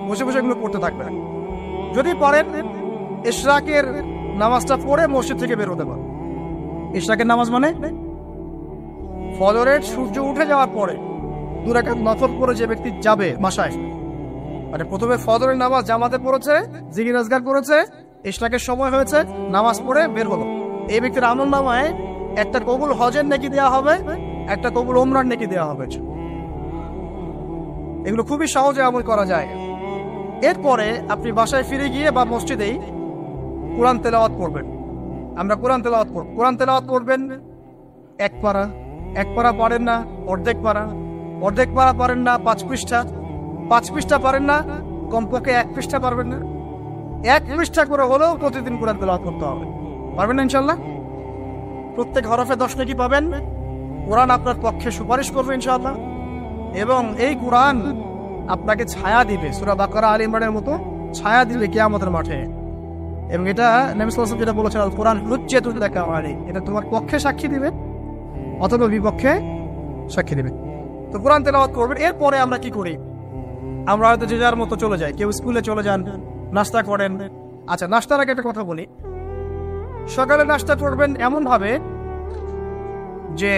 বসে বসে এগুলো পড়তে থাকবেন। যদি পড়েন ইশরাকের নামাজটা পড়ে মসজিদ থেকে বের হতে পারেন। ইশরাকের নামাজ মানে ফজরের সূর্য উঠে যাওয়ার পরে 2 রাকাত নফল পড়ে যে ব্যক্তি যাবে বাসায়, মানে প্রথমে ফজরের নামাজ জামাতে পড়েছে, জিকির আজকার করেছে, ইশরাকের সময় হয়েছে, নামাজ পড়ে বের হলো, এই ব্যক্তির আমল নামায় একটা কবুল হজের নেকি দেওয়া হবে, একটা কবুল ওমরার নেকি দেওয়া হবে। এগুলো খুবই সহজে আমল করা যায়। এরপরে আপনি বাসায় ফিরে গিয়ে বা মসজিদেই কোরআন তেলাওয়াত পড়বেন। আমরা কোরআন তেলাওয়াত পড়ব। কোরআন তেলাওয়াত পড়বেন এক পারা পারেন না অর্ধেক পারা পারেন না 5 পৃষ্ঠা পারেন না কমপক্ষে 1 পৃষ্ঠা পারবেন না, 1 পৃষ্ঠা করে হলেও প্রতিদিন কোরআন তেলাওয়াত করতে হবে। পারবেন না ইনশাআল্লাহ? প্রত্যেক হরফে 10 নেকি পাবেন। কোরআন আপনার পক্ষে সুপারিশ করবে ইনশাআল্লাহ, এবং এই কোরআন আপনাকে ছায়া দিবে, সূরা বাকারা আলে ইমরানের মতো ছায়া দিবে কিয়ামতের মাঠে। এবং এটা নবী সাল্লাল্লাহু আলাইহি ওয়াসাল্লাম যেটা বলেছেন, আল কোরআন হুজ্জাতুল লাকা আলাইক, এটা তোমার পক্ষে সাক্ষী দিবে অথবা বিপক্ষে সাক্ষী দিবে। তো কোরআন তেলাওয়াত করবেন। এরপরে আমরা কি করি? আমরা হয়তো যে যার মতো চলে যাই, কেউ স্কুলে চলে যান, নাস্তা করেন। আচ্ছা, নাস্তার আগে একটা কথা বলি। সকালে নাস্তা করবেন এমন ভাবে যে,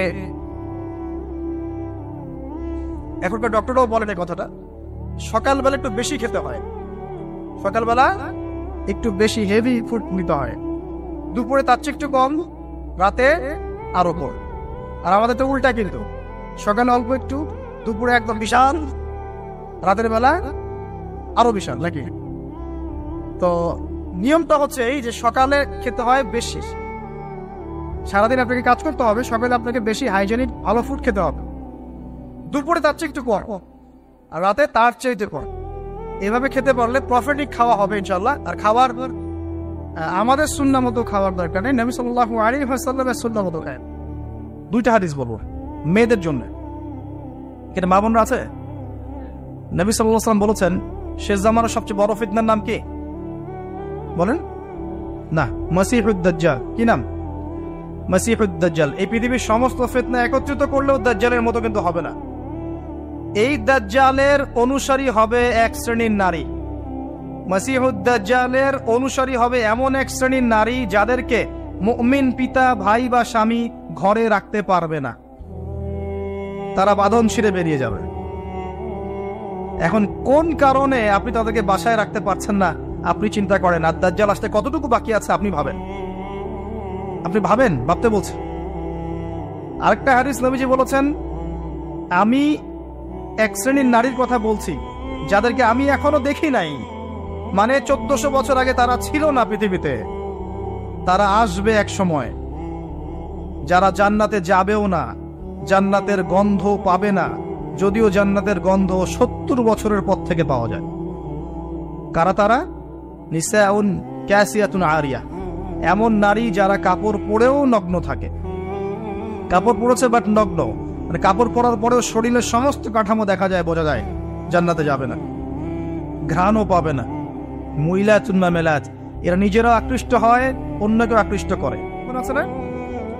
এখনকার ডক্টররাও বলেন এই কথাটা, সকালবেলা একটু বেশি খেতে হয়, সকালবেলা একটু বেশি হেভি ফুড নিতে হয়, দুপুরে তার চেয়ে একটু কম, রাতে আরো কম। আর আমাদের তো উল্টা, কিন্তু সকালে অল্প একটু, দুপুরে একদম বিশাল, রাতের বেলা আরো বিশাল, নাকি? তো নিয়মটা হচ্ছে এই যে সকালে খেতে হয় বেশি, সারাদিন আপনাকে কাজ করতে হবে, সকালে আপনাকে বেশি হাইজেনিক ভালো ফুড খেতে হবে, দুপুরে তার চেয়ে একটু কম, আর রাতে তার চেয়ে কম। এভাবে খেতে পারলে প্রফিটিক খাওয়া হবে ইনশাল্লাহ। আর খাবার আমাদের সুন্নাহ মতো খাওয়ার দরকার নেই, নবী সাল্লাল্লাহু আলাইহি ওয়াসাল্লামের সুন্নাহ মতো খায়। 2টা হাদিস বলবো মেয়েদের জন্য, এটা মা বোনরা আছে। নবী সাল্লাল্লাহু আলাইহি ওয়াসাল্লাম বলেছেন, শেষ জামানার সবচেয়ে বড় ফিতনার নাম কি বলেন? না, মাসিহুদ দাজ্জাল। কি নাম? মাসিহুদ দাজ্জাল। এই পৃথিবীর সমস্ত ফিতনা একত্রিত করলেও দাজ্জালের মতো কিন্তু হবে না। এই দাজ্জালের অনুসারী হবে এক শ্রেণীর নারী। মাসিহুদ দাজ্জালের অনুসারী হবে এমন এক শ্রেণীর নারী যাদেরকে মুমিন পিতা, ভাই বা স্বামী ঘরে রাখতে পারবে না, তারা বাঁধন ছিঁড়ে বেরিয়ে যাবে। এখন কোন কারণে আপনি তাদেরকে বাসায় রাখতে পারছেন না আপনি চিন্তা করেন, আর দাজ্জাল আসতে কতটুকু বাকি আছে আপনি ভাবেন, ভাবতে বলছেন। আরেকটা হাদিস নবীজি বলেছেন, আমি এক শ্রেণীর নারীর কথা বলছি যাদেরকে আমি এখনো দেখি নাই, মানে 1400 বছর আগে তারা ছিল না পৃথিবীতে, তারা আসবে এক সময়, যারা জান্নাতে যাবেও না, জান্নাতের গন্ধ পাবে না, যদিও জান্নাতের গন্ধ 70 বছরের পর থেকে পাওয়া যায়। কারা তারা? নিসাউন কাসিয়াতুন আরিয়া, এমন নারী যারা কাপড় পরেও নগ্ন থাকে, কাপড় পরেছে বাট নগ্ন, মানে কাপড় পরার পরেও শরীরের সমস্ত কাঠামো দেখা যায়, বোঝা যায় জান্নাতে যাবে না, ঘ্রাণও পাবে না। মুইলাতুন মামেলাত, এরা নিজেরাও আকৃষ্ট হয়, অন্যকেও আকৃষ্ট করে। মনে আছে না?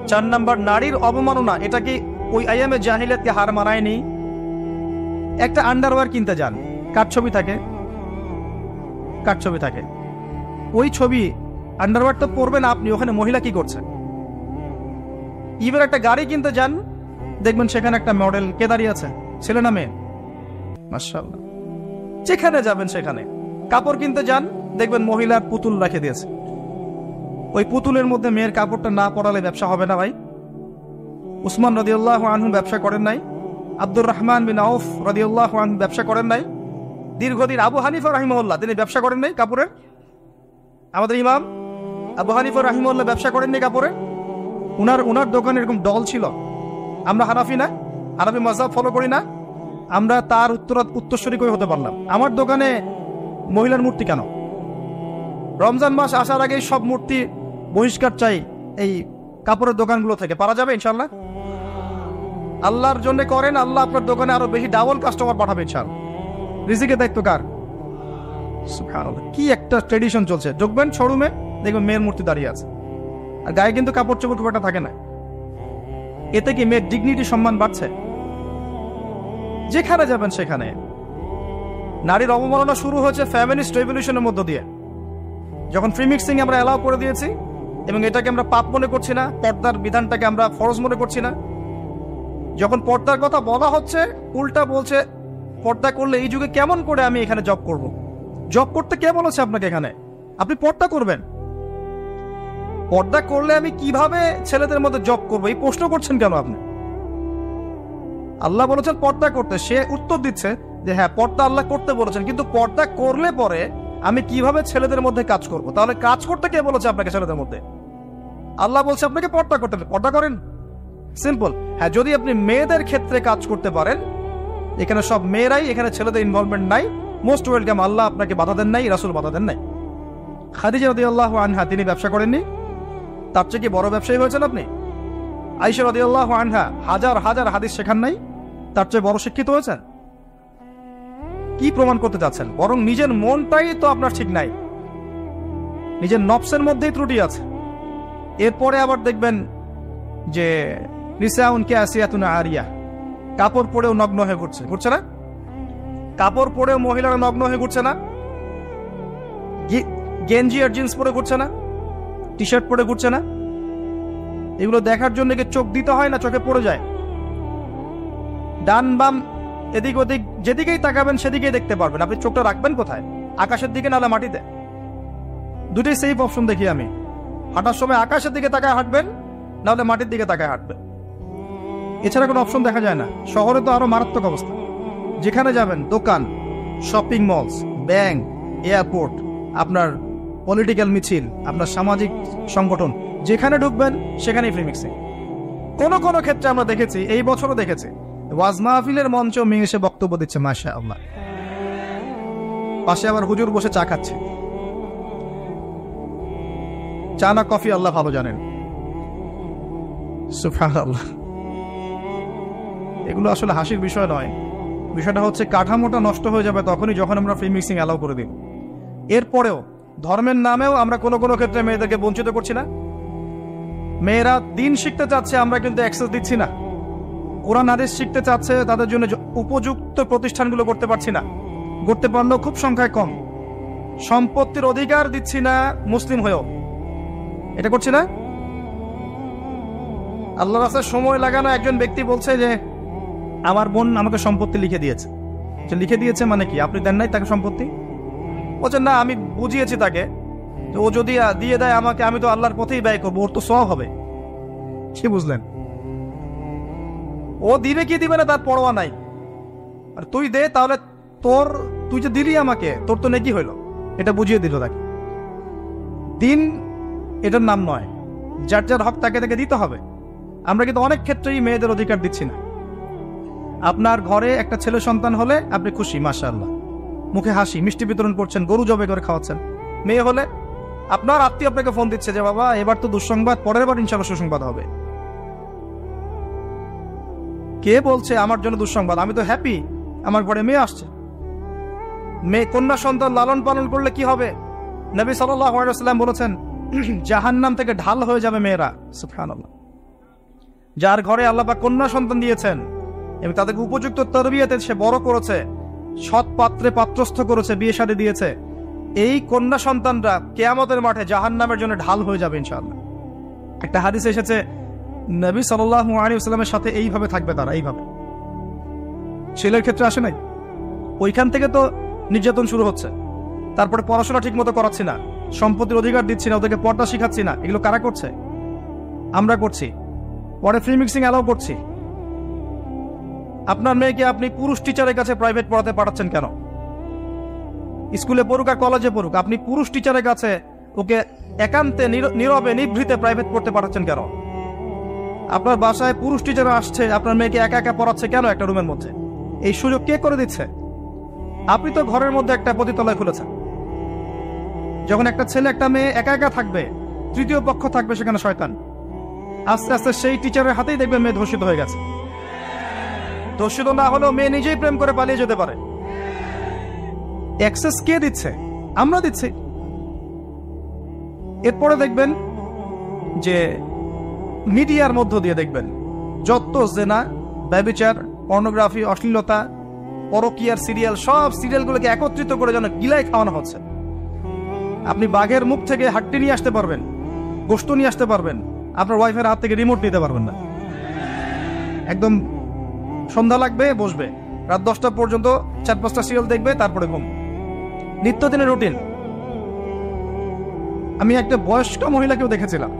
4 নাম্বার, নারীর অবমাননা। এটা কি ওই আইয়ামে জাহিলিয়াতকে হার মানায়নি? একটা আন্ডারওয়্যার কিনতে যান, কার ছবি থাকে, ওই ছবি আন্ডারওয়্যার তো পরবেন আপনি, ওখানে মহিলা কি করছে? এবার একটা গাড়ি কিনতে যান, দেখবেন সেখানে একটা মডেল কে দাঁড়িয়ে আছে, ছেলে না মেয়ে? মাশাআল্লাহ। যেখানে যাবেন সেখানে, কাপড় কিনতে যান, দেখবেন মহিলার পুতুল রেখে দিয়েছে, ওই পুতুলের মধ্যে মেয়ের কাপড়টা না পরালে ব্যবসা হবে না ভাই। উসমান রাদিয়াল্লাহু আনহু ব্যবসা করেন নাই? আব্দুর রহমান বিন আউফ রাদিয়াল্লাহু আনহু ব্যবসা করেন নাই? দীর্ঘদিন আবু হানিফা রাহিমাহুল্লাহ তিনি ব্যবসা করেন নাই কাপড়ের? আমাদের ইমাম আবু হানিফা রাহিমাহুল্লাহ ব্যবসা করেননি কাপড়ে? উনার দোকানে এরকম ডল ছিল। আমরা হানাফি না, হানাফি মাযহাব ফলো করি না, আমরা তার উত্তরসূরি কই হতে পারলাম? আমার দোকানে মহিলার মূর্তি কেন? রমজান মাস আসার আগেই সব মূর্তি বহিষ্কার চাই এই কাপড়ের দোকানগুলো থেকে। পারা যাবে ইনশাআল্লাহ? আল্লাহর জন্য করেন, আল্লাহ আপনার দোকানে আরো বেশি ডাবল কাস্টমার পাঠাবে ইনশাআল্লাহ। রিজিকের দায়িত্ব কার? সুবহানাল্লাহ। কি একটা ট্রেডিশন চলছে, দেখবেন শোরুমে দেখবেন মেয়ের মূর্তি দাঁড়িয়ে আছে, আর গায়ে কিন্তু কাপড় চোপড় খুব একটা থাকে না। এতে কি মেয়ের ডিগনিটি, সম্মান বাড়ছে? যেখানে যাবেন সেখানে নারীর অবমাননা শুরু হয়েছে ফ্যামিলিস্ট রেভলিউশনের মধ্য দিয়ে। যখন ফ্রি মিক্সিং আমরা অ্যালাউ করে দিয়েছি এবং এটাকে আমরা পাপ মনে করছি না, পর্দার বিধানটাকে আমরা ফরজ মনে করছি না, যখন পর্দার কথা বলা হচ্ছে উল্টা বলছে পর্দা করলে এই যুগে কেমন করে আমি এখানে জব করব। জব করতে কে বলেছে আপনাকে? এখানে আপনি পর্দা করবেন, পর্দা করলে আমি কিভাবে ছেলেদের মধ্যে জব করবো এই প্রশ্ন করছেন কেন আপনি? আল্লাহ বলেছেন পর্দা করতে, সে উত্তর দিচ্ছে যে হ্যাঁ পর্দা আল্লাহ করতে বলেছেন, কিন্তু পর্দা করলে পরে আমি কিভাবে ছেলেদের মধ্যে কাজ করব? তাহলে কাজ করতে কে বলেছে আপনাকে ছেলেদের মধ্যে? আল্লাহ বলছে আপনাকে পর্দা করতে, পর্দা করেন। সিম্পল। হ্যাঁ, যদি আপনি মেয়েদের ক্ষেত্রে কাজ করতে পারেন, এখানে সব মেয়েরাই, এখানে ছেলেদের ইনভলভমেন্ট নাই, মোস্ট ওয়েলকাম। আল্লাহ আপনাকে বাধা দেন নাই, রাসূল বাধা দেন নাই। খাদিজা রাদিয়াল্লাহু আনহা তিনি ব্যবসা করেননি? তার চেয়ে কি বড় ব্যবসায়ী হয়েছেন আপনি? আয়েশা রাদিয়াল্লাহু আনহা হাজার হাজার হাদিস শেখান নাই? তার চেয়ে বড় শিক্ষিত হয়েছেন? কি প্রমাণ করতে চাচ্ছেন? বরং নিজের মনটাই তো আপনার ঠিক নাই, নিজের নফসের মধ্যেই ত্রুটি আছে। এরপরে আবার দেখবেন যে নিসাউন কাসিয়াতুন আরিয়া, কাপড় পরেও নগ্ন হয়ে ঘুরছে, ঘুরছে না? কাপড় পরেও মহিলারা নগ্ন হয়ে ঘুরছে না? গেঞ্জি আর জিন্স পরে ঘুরছে না? টি শার্ট পরে ঘুরছে না? এগুলো দেখার জন্য কি চোখ দিতে হয় না? চোখে পড়ে যায়। ডান বাম এদিক ওদিক যেদিকেই তাকাবেন সেদিকেই দেখতে পারবেন। আপনি চোখটা রাখবেন কোথায়? আকাশের দিকে নাহলে মাটিতে? দুটোই সেফ অপশন দেখি আমি। হাঁটার সময় আকাশের দিকে তাকায় হাঁটবেন, নাহলে মাটির দিকে তাকায় হাঁটবেন। এছাড়া কোনো অপশন দেখা যায় না। শহরে তো আরো মারাত্মক অবস্থা। যেখানে যাবেন, দোকান, শপিং মলস, ব্যাংক, এয়ারপোর্ট, আপনার পলিটিক্যাল মিছিল, আপনার সামাজিক সংগঠন, যেখানে ঢুকবেন সেখানেই ফ্রি মিক্সিং। কোনো কোনো ক্ষেত্রে আমরা দেখেছি, এই বছরও দেখেছি, ওয়াজ মাহফিলের মঞ্চ মেয়ে এসে বক্তব্য দিচ্ছে, মাশাআল্লাহ, পাশে আবার হুজুর বসে চা খাচ্ছে। চা না কফি আল্লাহ ভালো জানেন। সুবহানাল্লাহ। এগুলো আসলে হাসির বিষয় নয়। বিষয়টা হচ্ছে কাঠামোটা নষ্ট হয়ে যাবে তখনই যখন আমরা ফ্রি মিক্সিং অ্যালাউ করে দিব। এরপরেও ধর্মের নামেও আমরা কোনো কোনো ক্ষেত্রে মেয়েদেরকে বঞ্চিত করছি না। মেয়েরা দিন শিখতে চাচ্ছে, আমরা কিন্তু অ্যাক্সেস দিচ্ছি না। কোরআন হাদিস শিখতে চাচ্ছে, তাদের জন্য উপযুক্ত প্রতিষ্ঠানগুলো করতে পারছি না, করতে পারলেও খুব সংখ্যায় কম। সম্পত্তির অধিকার দিচ্ছি না মুসলিম হয়েও, এটা করছি না। আল্লাহর রাস্তায় সময় লাগানো একজন ব্যক্তি বলছে যে আমার বোন আমাকে সম্পত্তি লিখে দিয়েছে। লিখে দিয়েছে মানে কি? আপনি দেন নাই তাকে সম্পত্তি? বলছেন না, আমি বুঝিয়েছি তাকে যে ও যদি দিয়ে দেয় আমাকে, আমি তো আল্লাহর পথেই ব্যয় করবো, ওর তো সওয়াব হবে। কি বুঝলেন? ও দিবে কি দিবে না তার পরোয়া নাই। আর তুই দে, তাহলে তুই যে দিলি আমাকে, তোর তো নেকি হইল, এটা বুঝিয়ে দিল তাকে। দিন এটার নাম নয়। যার যার হক তাকে তাকে দিতে হবে। আমরা কিন্তু অনেক ক্ষেত্রেই মেয়েদের অধিকার দিচ্ছি না। আপনার ঘরে একটা ছেলে সন্তান হলে আপনি খুশি, মাশাআল্লাহ, মুখে হাসি, মিষ্টি বিতরণ করছেন, গরু জবে করে খাওয়াচ্ছেন। মেয়ে হলে আপনার আত্মীয় আপনাকে ফোন দিচ্ছে যে বাবা এবার তো দুঃসংবাদ, পরের বার ইনশাআল্লাহ সুসংবাদ হবে। কে বলছে আমার জন্য দুঃসংবাদ? আমি তো হ্যাপি, আমার ঘরে মেয়ে আসছে। মেয়ে কন্যা সন্তান লালন পালন করলে কি হবে? নবী সাল্লাল্লাহু আলাইহি ওয়াসাল্লাম বলেছেন জাহান্নাম থেকে ঢাল হয়ে যাবে মেয়েরা। সুবহানাল্লাহ। যার ঘরে আল্লাহ পাক কন্যা সন্তান দিয়েছেন এবং তাদেরকে উপযুক্ত তরবিয়তে সে বড় করেছে, সৎ পাত্রে পাত্রস্থ করেছে, বিয়ে শাদী দিয়েছে, এই কন্যা সন্তানরা কিয়ামতের মাঠে জাহান্নামের জন্য ঢাল হয়ে যাবে ইনশাআল্লাহ। একটা হাদিসে এসেছে নবী সাল্লাল্লাহু আলাইহি ওয়াসাল্লামের সাথে এইভাবে থাকবে তারা, এইভাবে। ছেলের ক্ষেত্রে আসে নাই? ওইখান থেকে তো নির্যাতন শুরু হচ্ছে। তারপরে পড়াশোনা ঠিক মতো করাচ্ছি না, সম্পত্তির অধিকার দিচ্ছি না, ওদেরকে পর্দা শিখাচ্ছি না। এগুলো কারা করছে? আমরা করছি। পরে ফ্রি মিক্সিং অ্যালাউ করছি। আপনার মেয়েকে আপনি পুরুষ টিচারের কাছে প্রাইভেট পড়াতে পাঠাচ্ছেন কেন? স্কুলে পড়ুক আর কলেজে পড়ুক, আপনি পুরুষ টিচারের কাছে ওকে একান্তে নীরবে নিভৃতে প্রাইভেট পড়তে পাঠাচ্ছেন কেন? আপনার বাসায় পুরুষ টিচার আসছে, আপনার মেয়েকে একা একা পড়াচ্ছে কেন একটা রুমের মধ্যে? এই সুযোগ কে করে দিচ্ছে? আপনি তো ঘরের মধ্যে একটা পতিতালয় খুলেছেন। যখন একটা ছেলে একটা মেয়ে একা একা থাকবে, তৃতীয় পক্ষ থাকবে সেখানে শয়তান। আস্তে আস্তে সেই টিচারের হাতেই দেখবে মেয়ে ধর্ষিত হয়ে গেছে। ধর্ষিত না হলেও মেয়ে নিজেই প্রেম করে পালিয়ে যেতে পারে। অ্যাক্সেস কে দিচ্ছে? আমরা দিচ্ছি। এরপরে দেখবেন যে মিডিয়ার মধ্য দিয়ে দেখবেন যত জেনা, ব্যভিচার, পর্নোগ্রাফি, অশ্লীলতা, পরকীয়ার সিরিয়াল, সব সিরিয়ালগুলোকে একত্রিত করে যেন গিলাই খাওয়ানো হচ্ছে। আপনি বাঘের মুখ থেকে হাড্ডি নিয়ে আসতে পারবেন, গোশত নিয়ে আসতে পারবেন, আপনার ওয়াইফের হাত থেকে রিমোট নিতে পারবেন না। একদম সন্ধ্যা লাগবে, বসবে, রাত 10টা পর্যন্ত 4-5টা সিরিয়াল দেখবে, তারপরে ঘুম। নিত্যদিনের রুটিন। আমি একটা বয়স্ক মহিলাকেও দেখেছিলাম,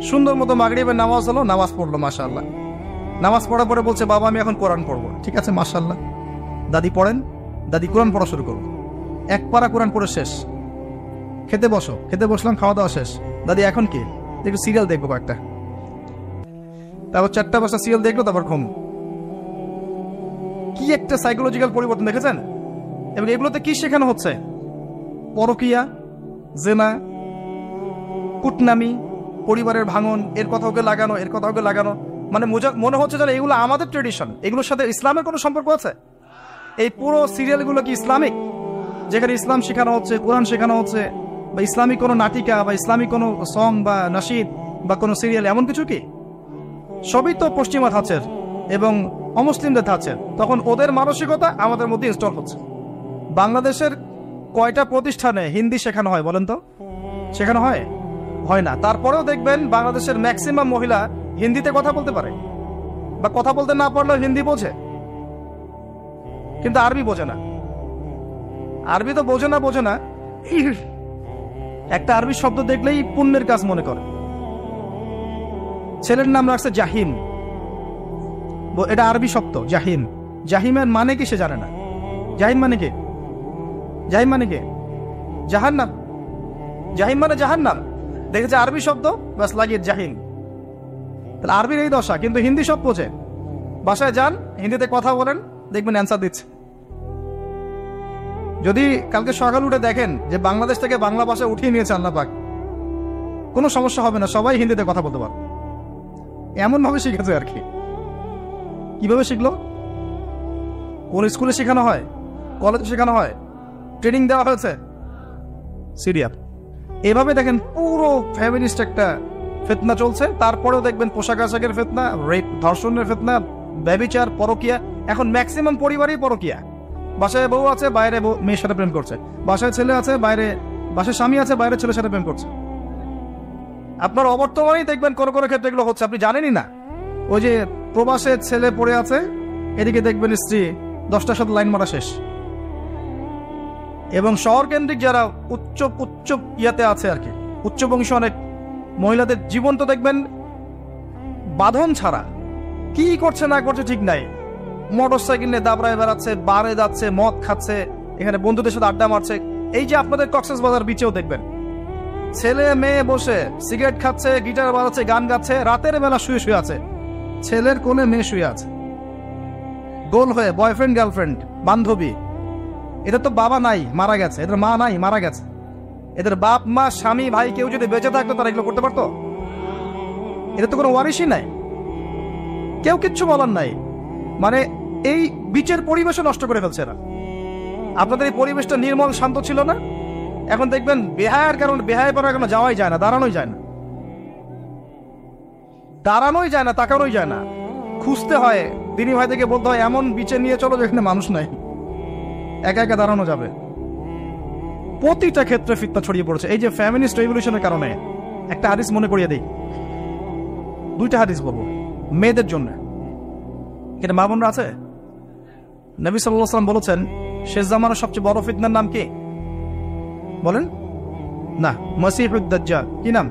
সুন্দর মতো মাগরিবের নামাজ হলো, নামাজ পড়লো, মাশাআল্লাহ। নামাজ পড়ার পরে বলছে, বাবা আমি এখন কোরআন পড়বো। ঠিক আছে, মাশাআল্লাহ, দাদি পড়েন। দাদি কোরআন পড়া শুরু করবো, এক পারা কোরআন পড়ে শেষ। খেতে বসো, খেতে বসলাম, খাওয়া দাওয়া শেষ। দাদি এখন কি? একটু সিরিয়াল দেখবো কয়েকটা। তারপর 4টা-5টা সিরিয়াল দেখলো, তারপর ঘুম। কি একটা সাইকোলজিক্যাল পরিবর্তন দেখেছেন? এবং এগুলোতে কি শেখানো হচ্ছে? পরকীয়া, জেনা, কুটনামি, পরিবারের ভাঙন, এর কথা ওকে লাগানো, এর কথা ওকে লাগানো। মানে মনে হচ্ছে যেন এগুলো আমাদের ট্রেডিশন, এগুলোর সাথে ইসলামের কোনো সম্পর্ক আছে? এই পুরো সিরিয়ালগুলো কি ইসলামিক? যেখানে ইসলাম শেখানো হচ্ছে, কোরআন শেখানো হচ্ছে, বা ইসলামিক কোনো নাটিকা বা ইসলামিক কোনো সং বা নাশিদ বা কোনো সিরিয়াল, এমন কিছু কি? সবই তো পশ্চিমা ধাঁচের এবং অমুসলিমদের ধাঁচের। তখন ওদের মানসিকতা আমাদের মধ্যে ইনস্টল হচ্ছে। বাংলাদেশের কয়টা প্রতিষ্ঠানে হিন্দি শেখানো হয় বলেন তো? শেখানো হয়? হয় না। তারপরেও দেখবেন বাংলাদেশের ম্যাক্সিমাম মহিলা হিন্দিতে কথা বলতে পারে, বা কথা বলতে না পারলেও হিন্দি বোঝে, কিন্তু আরবি বোঝে না। আরবি তো বোঝে না, একটা আরবি শব্দ দেখলেই পুণ্যের কাজ মনে করে। ছেলের নাম রাখছে জাহিম, এটা আরবি শব্দ জাহিম। জাহিমের মানে কি সে জানে না। জাহিম মানে কি? জাহিম মানে কি? জাহান্নাম। জাহিম মানে জাহান্নাম। দেখেছে আরবি শব্দ, বাস লাগিয়ে জাহিম। তাহলে আরবির এই দশা, কিন্তু হিন্দি সব বোঝে। বাসায় যান, হিন্দিতে কথা বলেন, দেখবেন অ্যান্সার দিচ্ছে। যদি কালকে সকাল উঠে দেখেন যে বাংলাদেশ থেকে বাংলা ভাষা উঠিয়ে নিয়েছে আল্লাহ পাক, কোনো সমস্যা হবে না, সবাই হিন্দিতে কথা বলতে পারে। এমন ভাবে শিখেছে আর কি। কিভাবে শিখলো? কোন স্কুলে শেখানো হয়? কলেজে শেখানো হয়? ট্রেনিং দেওয়া হয়েছে? সিরিয়াল। এভাবে দেখেন পুরো ফ্যামিলিস্ট একটা ফিতনা চলছে। তারপরেও দেখবেন পোশাক আশাকের ফিতনা, রেপ, ধর্ষণের ফিতনা, ব্যভিচার, পরকীয়া। এখন ম্যাক্সিমাম পরিবারই পরকীয়া। বাসায় বউ আছে, বাইরে মেয়ের সাথে প্রেম করছে। বাসায় ছেলে আছে, বাসায় স্বামী আছে, বাইরে ছেলের সাথে প্রেম করছে। আপনার অবর্তমানেই দেখবেন কোন কোন ক্ষেত্রে এগুলো হচ্ছে, আপনি জানেনই না। ওই যে প্রবাসে ছেলে পড়ে আছে, এদিকে দেখবেন স্ত্রী 10টার সাথে লাইন মারা শেষ। এবং শহর কেন্দ্রিক যারা উচ্চ ইয়াতে আছে আর কি, উচ্চ বংশী অনেক মহিলাদের জীবন তো দেখবেন বাঁধন ছাড়া, কি করছে না করছে ঠিক নাই। মোটর সাইকেল নিয়ে দাবড়ায় বেড়াচ্ছে, বারে যাচ্ছে, মদ খাচ্ছে, এখানে বন্ধুদের সাথে আড্ডা মারছে। এই যে আপনাদের কক্সবাজার বিচেও দেখবেন ছেলে মেয়ে বসে সিগারেট খাচ্ছে, গিটার বাজাচ্ছে, গান গাচ্ছে, রাতের বেলা শুয়ে শুয়ে আছে, ছেলের কোলে মেয়ে শুয়ে আছে, গোল হয়ে বয়ফ্রেন্ড গার্লফ্রেন্ড বান্ধবী। এদের তো বাবা নাই, মারা গেছে, এদের মা নাই, মারা গেছে। এদের বাপ মা স্বামী ভাই কেউ যদি বেঁচে থাকতো তারা এগুলো করতে পারতো? এদের তো কোনো ওয়ারিশই নাই, কেউ কিচ্ছু বলার নাই। মানে এই বিচের পরিবেশও নষ্ট করে ফেলছে না। আপনাদের এই পরিবেশটা নির্মল শান্ত ছিল না? এখন দেখবেন বেহায়ার কারণে, বেহায় পড়ার কারণে যাওয়াই যায় না, দাঁড়ানোই যায় না, তাকানোই যায় না, খুঁজতে হয়। দিনী ভাই থেকে বলতে হয় এমন বিচে নিয়ে চলো যেখানে মানুষ নাই, একা একা দাঁড়ানো যাবে। প্রতিটা ক্ষেত্রে ফিতনা ছড়িয়ে পড়েছে এই যে ফ্যামিনিস্ট রেভলিউশনের কারণে। একটা হাদিস মনে করিয়ে দিই, 2টা হাদিস বলবো মেয়েদের জন্য। এটা মা বোনরা আছে? নবী সাল্লাল্লাহু আলাইহি ওয়াসাল্লাম বলেছেন শেষ জামানার সবচেয়ে বড় ফিতনার নাম কি বলেন? না, মসিহুদ দাজ্জাল। কি নাম?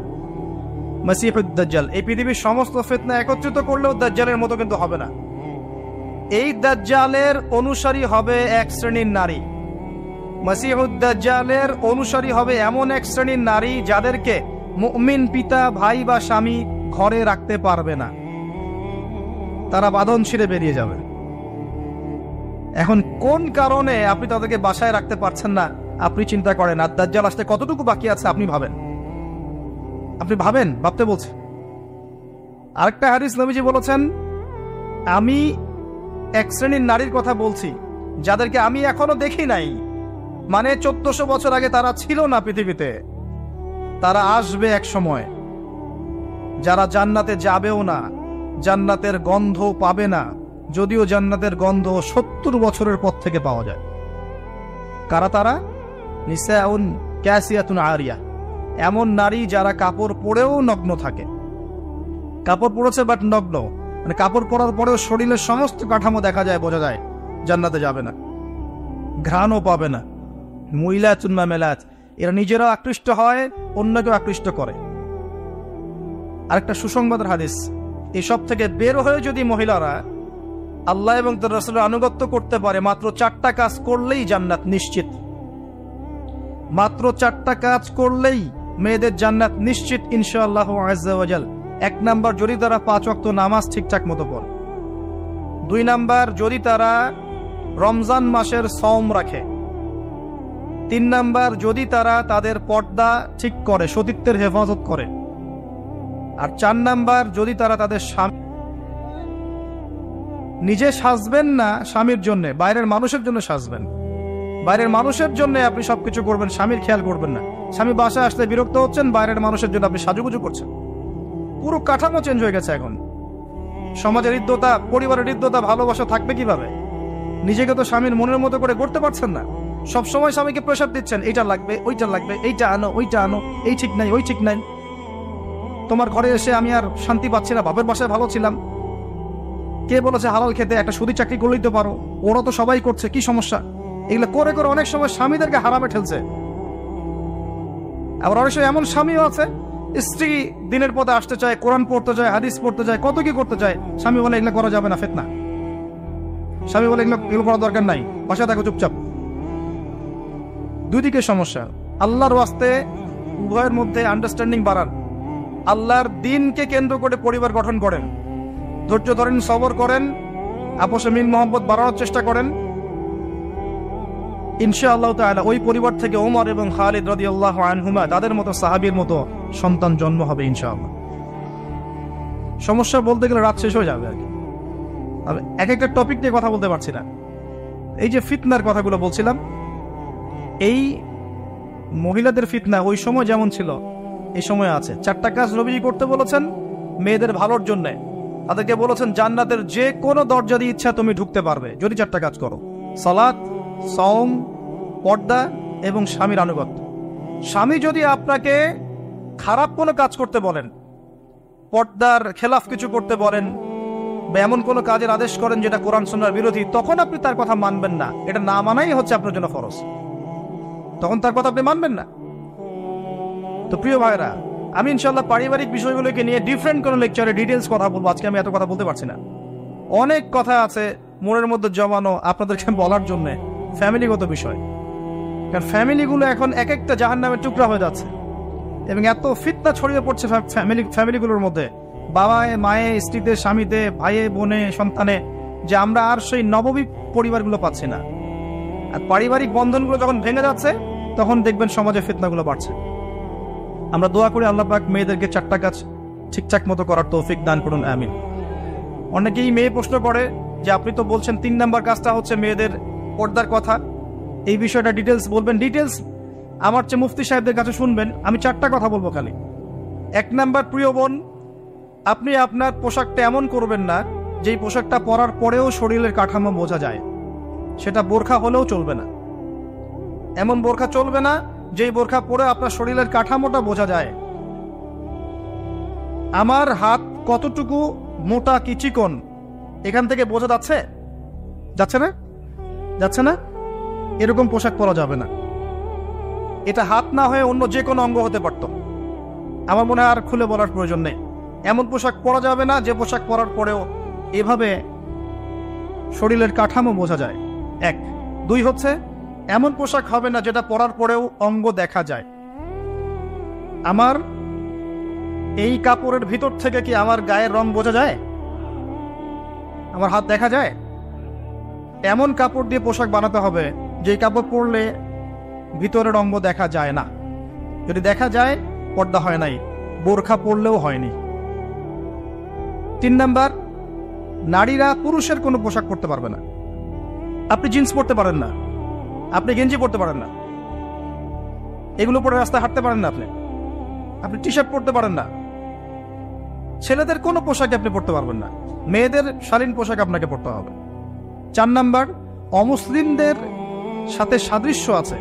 মসিহুদ দাজ্জাল। এই পৃথিবীর সমস্ত ফিতনা একত্রিত করলেও দাজ্জালের মতো কিন্তু হবে না। এই দাজ্জালের অনুসারী হবে এক শ্রেণীর নারী। মসিহুদ দাজ্জালের অনুসারী হবে এমন এক শ্রেণীর নারী যাদেরকে মুমিন পিতা, ভাই বা স্বামী ঘরে রাখতে পারবে না, তারা বাঁধন ছিঁড়ে বেরিয়ে যাবে। এখন কোন কারণে আপনি তাদেরকে বাসায় রাখতে পারছেন না আপনি চিন্তা করেন। আর দাজ্জাল আসতে কতটুকু বাকি আছে আপনি ভাবেন, ভাবতে বলছে। আরেকটা হাদিস নবীজি বলেছেন, আমি এক শ্রেণীর নারীর কথা বলছি যাদেরকে আমি এখনো দেখি নাই, মানে 1400 বছর আগে তারা ছিল না পৃথিবীতে, তারা আসবে এক সময়, যারা জান্নাতে যাবেও না, জান্নাতের গন্ধ পাবে না, যদিও জান্নাতের গন্ধ 70 বছরের পর থেকে পাওয়া যায়। কারা তারা? নিসাউন কাসিয়াতুন আরিয়া, এমন নারী যারা কাপড় পরেও নগ্ন থাকে। কাপড় পরেছে বাট নগ্ন, মানে কাপড় পরার পরেও শরীরের সমস্ত কাঠামো দেখা যায়, বোঝা যায় জান্নাতে যাবে না, ঘ্রাণও পাবে না। মুইলাতুন মামেলাত, এরা নিজেরাও আকৃষ্ট হয়, অন্যকেও আকৃষ্ট করে। আরেকটা সুসংবাদের হাদিস, এসব থেকে বের হয়ে যদি মহিলারা আল্লাহ এবং তার রাসূলের আনুগত্য করতে পারে, মাত্র 4টা কাজ করলেই জান্নাত নিশ্চিত। মাত্র 4টা কাজ করলেই মেয়েদের জান্নাত নিশ্চিত ইনশাআল্লাহ আযজা ওয়া জাল। 1 নাম্বার, যদি তারা 5 ওয়াক্ত নামাজ ঠিকঠাক মতো পড়ে। 2 নাম্বার, যদি তারা রমজান মাসের সওম রাখে। 3 নাম্বার, যদি তারা তাদের পর্দা ঠিক করে, সতীত্বের হেফাজত করে। আর 4 নাম্বার, যদি তারা তাদের স্বামী, নিজে সাজবেন না স্বামীর জন্য, বাইরের মানুষের জন্য সাজবেন। বাইরের মানুষের জন্য আপনি সবকিছু করবেন, স্বামীর খেয়াল করবেন না। স্বামী বাসায় আসতে বিরক্ত হচ্ছেন, বাইরের মানুষের জন্য আপনি সাজুগুজু করছেন। পুরো কাঠামো চেঞ্জ হয়ে গেছে এখন। সমাজের হৃদ্যতা, পরিবারের হৃদ্যতা, ভালোবাসা থাকবে কিভাবে? নিজেকে তো স্বামীর মনের মতো করে করতে পারছেন না। সবসময় স্বামীকে প্রেশার দিচ্ছেন, এইটা লাগবে, ওইটা লাগবে, এইটা আনো, ওইটা আনো, এই ঠিক নাই, ওই ঠিক নাই। তোমার ঘরে এসে আমি আর শান্তি পাচ্ছি না, বাপের বাসায় ভালো ছিলাম। কে বলেছে হালাল খেতে? একটা সুদি চাকরি করলেই তো পারো, ওরা তো সবাই করছে, কি সমস্যা? এগুলো করে করে অনেক সময় স্বামীদেরকে হারামে ঠেলছে। আবার অনেক সময় এমন স্বামীও আছে, স্ত্রী দিনের পথে আসতে চায়, কোরআন পড়তে চায়, হাদিস পড়তে চায়, কত কি করতে চায়, স্বামী বলে এগুলো করা যাবে না, ফিতনা। স্বামী বলে এগুলো করার দরকার নাই, বাসায় থাকো চুপচাপ। দুই দিকে সমস্যা। আল্লাহর ওয়াস্তে উভয়ের মধ্যে আন্ডারস্ট্যান্ডিং বাড়ান। আল্লাহর দ্বীনকে কেন্দ্র করে পরিবার গঠন করেন, ধৈর্য ধরেন, সবর করেন, আপোষে মিল মোহাম্মত বাড়ানোর চেষ্টা করেন। ইনশাআল্লাহ তাআলা ওই পরিবার থেকে ওমর এবং খালিদ রাদিয়াল্লাহু আনহুমা, তাদের মতো সাহাবীর মতো সন্তান জন্ম হবে ইনশাআল্লাহ। সমস্যা বলতে গেলে রাত শেষ হয়ে যাবে আর কি। এক একটা টপিক নিয়ে কথা বলতে পারছি না। এই যে ফিতনার কথাগুলো বলছিলাম, এই মহিলাদের ফিতনা ওই সময় যেমন ছিল এই সময় আছে। 4টা কাজ নবীজি করতে বলেছেন মেয়েদের ভালোর জন্য। তাদেরকে বলেছেন জান্নাতের যে কোনো দরজা দিয়ে ইচ্ছা তুমি ঢুকতে পারবে যদি 4টা কাজ করো: সালাত, সওম, পর্দা এবং স্বামীর আনুগত্য। স্বামী যদি আপনাকে খারাপ কোনো কাজ করতে বলেন, পর্দার খেলাফ কিছু করতে বলেন, বা এমন কোনো কাজের আদেশ করেন যেটা কোরআন সুন্নাহর বিরোধী, তখন আপনি তার কথা মানবেন না। এটা না মানাই হচ্ছে আপনার জন্য ফরজ। তখন তার কথা আপনি মানবেন না। তো প্রিয় ভাইরা, আমি ইনশাআল্লাহ পারিবারিক বিষয়গুলোকে নিয়ে ডিফারেন্ট কোনো লেকচারে ডিটেলস কথা বলবো। আজকে আমি এত কথা বলতে পারছি না, অনেক কথা আছে মনের মধ্যে জমানো আপনাদেরকে বলার জন্য, ফ্যামিলিগত বিষয়। কারণ ফ্যামিলিগুলো এখন এক একটা জাহান্নামের টুকরা হয়ে যাচ্ছে, এবং এত ফিতনা ছড়িয়ে পড়ছে ফ্যামিলিগুলোর মধ্যে, বাবায়, মায়ে, স্ত্রীতে, স্বামীতে, ভাইয়ে, বোনে, সন্তানে, যে আমরা আর সেই নববী পরিবারগুলো পাচ্ছি না। আর পারিবারিক বন্ধনগুলো যখন ভেঙে যাচ্ছে, তখন দেখবেন সমাজে ফিতনাগুলো বাড়ছে। আমরা দোয়া করি আল্লাহ পাক মেয়েদেরকে 4টা কাজ ঠিকঠাক মতো করার তৌফিক দান করুন, আমিন। অনেকেই মেয়ে প্রশ্ন করে যে আপনি তো বলছেন 3 নাম্বার কাজটা হচ্ছে মেয়েদের পর্দার কথা, এই বিষয়টা ডিটেলস বলবেন। ডিটেলস আমার চেয়ে মুফতি সাহেবদের কাছে শুনবেন, আমি 4টা কথা বলবো খালি। 1 নাম্বার, প্রিয় বোন, আপনি আপনার পোশাকটা এমন করবেন না যেই পোশাকটা পরার পরেও শরীরের কাঠামো বোঝা যায়। সেটা বোরখা হলেও চলবে না। এমন বোরখা চলবে না যেই বোরখা পরে আপনার শরীরের কাঠামোটা বোঝা যায়। আমার হাত কতটুকু মোটা কি চিকন এখান থেকে বোঝা যাচ্ছে? যাচ্ছে না? যাচ্ছে না? এরকম পোশাক পরা যাবে না। এটা হাত না হয়ে অন্য যে কোনো অঙ্গ হতে পারত। আমার মনে হয় আর খুলে বলার প্রয়োজন নেই। এমন পোশাক পরা যাবে না যে পোশাক পরার পরেও এভাবে শরীরের কাঠামো বোঝা যায়। 1। 2 হচ্ছে এমন পোশাক হবে না যেটা পরার পরেও অঙ্গ দেখা যায়। আমার এই কাপড়ের ভিতর থেকে কি আমার গায়ের রং বোঝা যায়? আমার হাত দেখা যায়? এমন কাপড় দিয়ে পোশাক বানাতে হবে যে কাপড় পরলে ভিতরের অঙ্গ দেখা যায় না। যদি দেখা যায়, পর্দা হয় নাই, বোরখা পরলেও হয়নি। 3 নাম্বার, নারীরা পুরুষের কোনো পোশাক পরতে পারবে না। আপনি জিন্স পরতে পারেন না, আপনি গেঞ্জি পরতে পারেন না, এগুলো পরে রাস্তায় হাঁটতে পারেন না, আপনি টি শার্ট পরতে পারেন না। ছেলেদের কোনো পোশাক আপনি পরতে পারবেন না, মেয়েদের শালীন পোশাক আপনাকে পরতে হবে। 4 নাম্বার, অমুসলিমদের সাথে সাদৃশ্য আছে,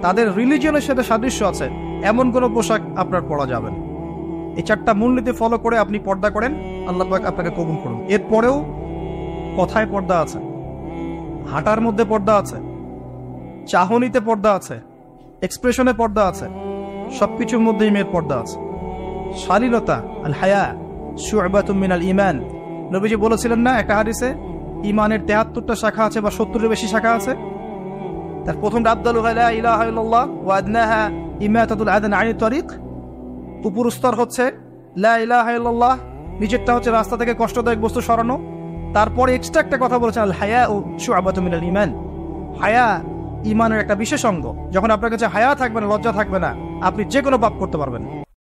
তাদের রিলিজিয়নের সাথে সাদৃশ্য আছে এমন কোনো পোশাক আপনার পরা যাবে না। এই 4টা মূলনীতি ফলো করে আপনি পর্দা করেন, আল্লাহ পাক আপনাকে কবুল করুন। এরপরেও কথায় পর্দা আছে, হাঁটার মধ্যে পর্দা আছে, চাহনিতে পর্দা আছে, এক্সপ্রেশনে পর্দা আছে, সবকিছুর মধ্যেই মেয়ের পর্দা আছে। শালীনতা, আল হায়া শু'বাতুম মিনাল ঈমান, নবীজি বলেছিলেন না একটা হাদিসে, ঈমানের 73টা শাখা আছে বা 70-এর বেশি শাখা আছে। তার প্রথম আফদালু লা ইলাহা ইল্লাল্লাহ ওয়া আদনাহা ইমাতাতুল আযান আনিত তারিক, উপর স্তর হচ্ছে লা ইলাহা ইল্লাল্লাহ, নিচেরটা হচ্ছে রাস্তা থেকে কষ্টদায়ক বস্তু সরানো। তারপরে এক্সট্রা একটা কথা বলেছেন, আল হায়া ও শু'বাতুম মিনাল ঈমান, হায়া ঈমানের একটা বিশেষ অঙ্গ। যখন আপনার কাছে হায়া থাকবে না, লজ্জা থাকবে না, আপনি যে কোনো পাপ করতে পারবেন।